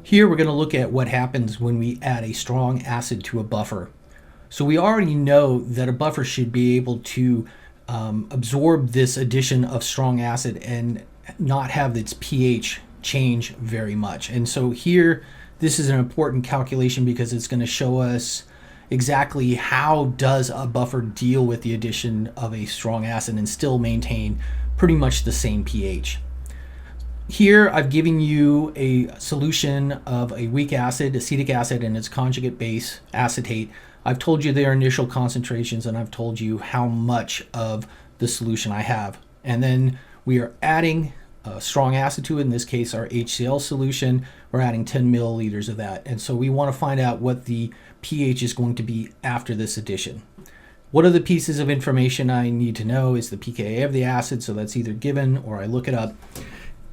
Here we're going to look at what happens when we add a strong acid to a buffer. So we already know that a buffer should be able to absorb this addition of strong acid and not have its pH change very much. And so here, this is an important calculation because it's going to show us exactly how does a buffer deal with the addition of a strong acid and still maintain pretty much the same pH. Here I've given you a solution of a weak acid, acetic acid, and its conjugate base, acetate. I've told you their initial concentrations and I've told you how much of the solution I have. And then we are adding a strong acid to it, in this case our HCl solution. We're adding 10 milliliters of that. And so we want to find out what the pH is going to be after this addition. What are the pieces of information I need to know is the pKa of the acid, so that's either given or I look it up.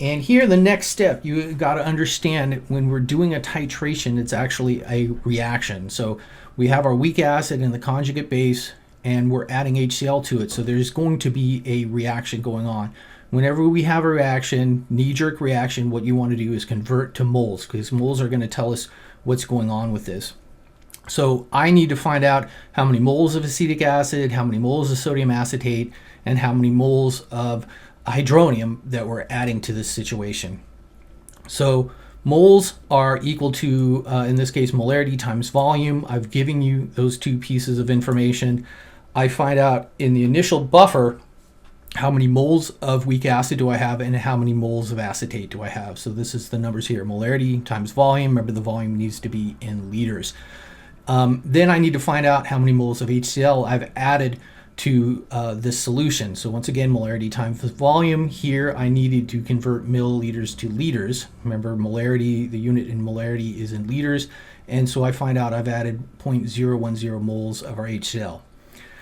And here, the next step, you got to understand when we're doing a titration, it's actually a reaction. So we have our weak acid and the conjugate base, and we're adding HCl to it. So there's going to be a reaction going on. Whenever we have a reaction, knee-jerk reaction, what you want to do is convert to moles, because moles are going to tell us what's going on with this. So I need to find out how many moles of acetic acid, how many moles of sodium acetate, and how many moles of hydronium that we're adding to this situation. So moles are equal to, in this case, molarity times volume. I've given you those two pieces of information. I find out in the initial buffer how many moles of weak acid do I have and how many moles of acetate do I have. So this is the numbers here, molarity times volume. Remember, the volume needs to be in liters. Then I need to find out how many moles of HCl I've added to this solution. So once again, molarity times volume. Here I needed to convert milliliters to liters. Remember, molarity, the unit in molarity is in liters. And so I find out I've added 0.010 moles of our HCl.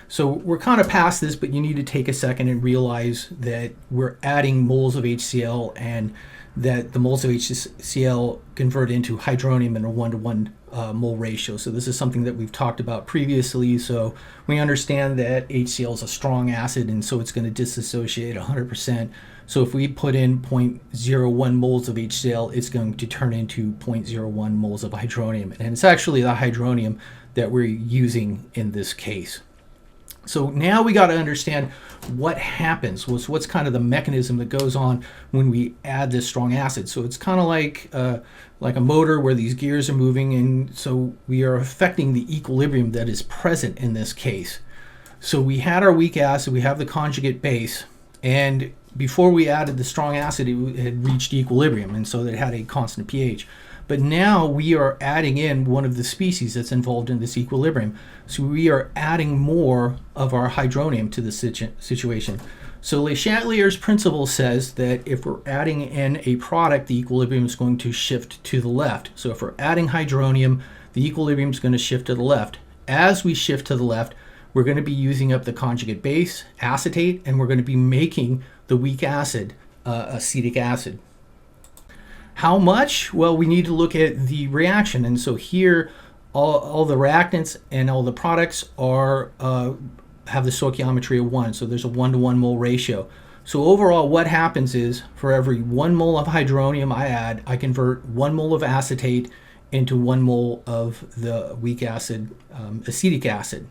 So we're kind of past this, but you need to take a second and realize that we're adding moles of HCl and that the moles of HCl convert into hydronium in a 1-to-1 mole ratio. So this is something that we've talked about previously. So we understand that HCl is a strong acid, and so it's going to disassociate 100%. So if we put in 0.01 moles of HCl, it's going to turn into 0.01 moles of hydronium. And it's actually the hydronium that we're using in this case. So now we got to understand what happens, what's kind of the mechanism that goes on when we add this strong acid. So it's kind of like a motor where these gears are moving, and so we are affecting the equilibrium that is present in this case. So we had our weak acid, we have the conjugate base, and before we added the strong acid, it had reached equilibrium, and so it had a constant pH. But now we are adding in one of the species that's involved in this equilibrium. So we are adding more of our hydronium to the situation. So Le Chatelier's principle says that if we're adding in a product, the equilibrium is going to shift to the left. So if we're adding hydronium, the equilibrium is going to shift to the left. As we shift to the left, we're going to be using up the conjugate base, acetate, and we're going to be making the weak acid, acetic acid. How much? Well, we need to look at the reaction. And so here, all the reactants and all the products are have the stoichiometry of 1. So there's a 1-to-1 mole ratio. So overall, what happens is for every 1 mole of hydronium I add, I convert 1 mole of acetate into 1 mole of the weak acid, acetic acid.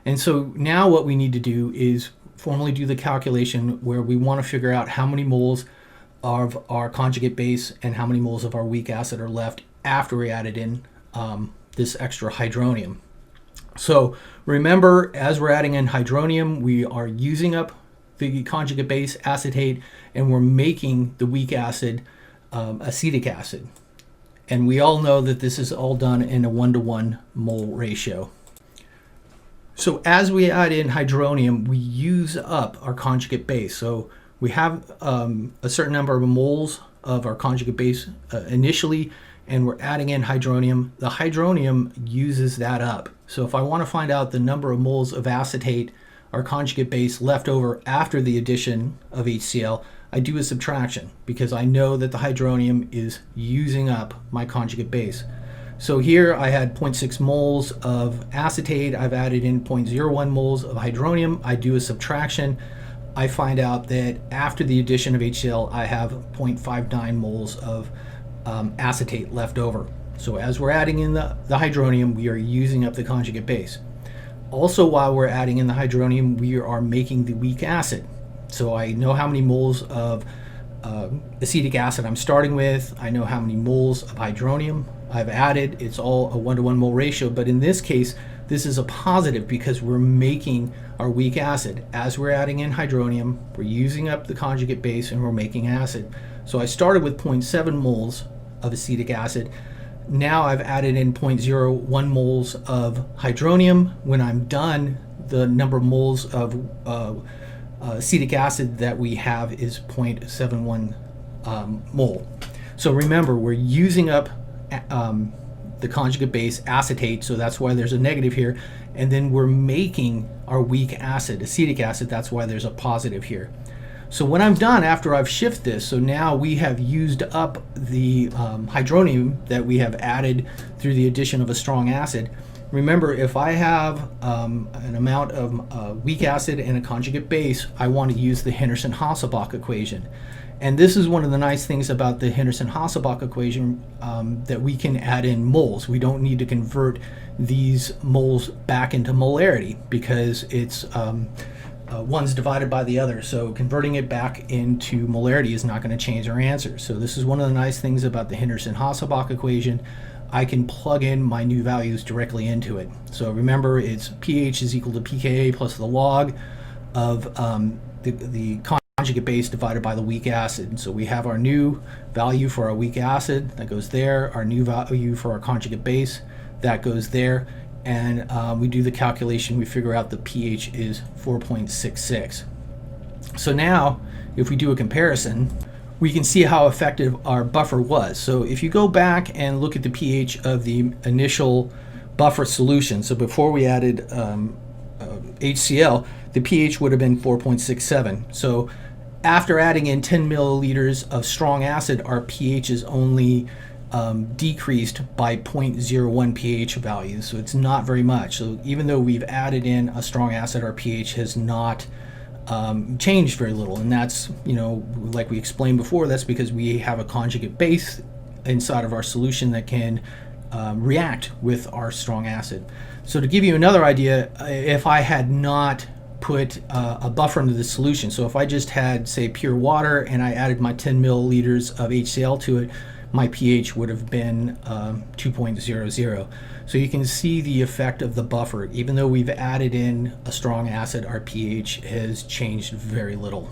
And so now what we need to do is formally do the calculation where we want to figure out how many moles of our conjugate base and how many moles of our weak acid are left after we added in this extra hydronium. So remember, as we're adding in hydronium, we are using up the conjugate base, acetate, and we're making the weak acid, acetic acid. And we all know that this is all done in a 1-to-1 mole ratio. So as we add in hydronium, we use up our conjugate base. So we have a certain number of moles of our conjugate base initially, and we're adding in hydronium. The hydronium uses that up. So if I want to find out the number of moles of acetate, our conjugate base, left over after the addition of HCl, I do a subtraction because I know that the hydronium is using up my conjugate base. So here I had 0.6 moles of acetate. I've added in 0.01 moles of hydronium. I do a subtraction. I find out that after the addition of HCl, I have 0.59 moles of acetate left over. So as we're adding in the hydronium, we are using up the conjugate base. Also, while we're adding in the hydronium, we are making the weak acid. So I know how many moles of acetic acid I'm starting with. I know how many moles of hydronium I've added. It's all a 1-to-1 mole ratio, but in this case, this is a positive because we're making our weak acid. As we're adding in hydronium, we're using up the conjugate base and we're making acid. So I started with 0.7 moles of acetic acid. Now I've added in 0.01 moles of hydronium. When I'm done, the number of moles of acetic acid that we have is 0.71 mole. So remember, we're using up the conjugate base acetate, so that's why there's a negative here, and then we're making our weak acid, acetic acid, that's why there's a positive here. So when I'm done, after I've shifted this, so now we have used up the hydronium that we have added through the addition of a strong acid. Remember, if I have an amount of weak acid and a conjugate base, I want to use the Henderson-Hasselbalch equation. And this is one of the nice things about the Henderson-Hasselbalch equation, that we can add in moles. We don't need to convert these moles back into molarity because it's one's divided by the other. So converting it back into molarity is not going to change our answer. So this is one of the nice things about the Henderson-Hasselbalch equation. I can plug in my new values directly into it. So remember, it's pH is equal to pKa plus the log of the conjugate base divided by the weak acid. So we have our new value for our weak acid, that goes there, our new value for our conjugate base, that goes there, and we do the calculation, we figure out the pH is 4.66. So now, if we do a comparison, we can see how effective our buffer was. So if you go back and look at the pH of the initial buffer solution, so before we added HCl, the pH would have been 4.67. So after adding in 10 milliliters of strong acid, our pH is only decreased by 0.01 pH value. So it's not very much. So even though we've added in a strong acid, our pH has not changed very little. And that's, like we explained before, that's because we have a conjugate base inside of our solution that can react with our strong acid. So to give you another idea, if I had not put a buffer into the solution, so if I just had, say, pure water and I added my 10 milliliters of HCl to it, my pH would have been 2.00. So you can see the effect of the buffer. Even though we've added in a strong acid, our pH has changed very little.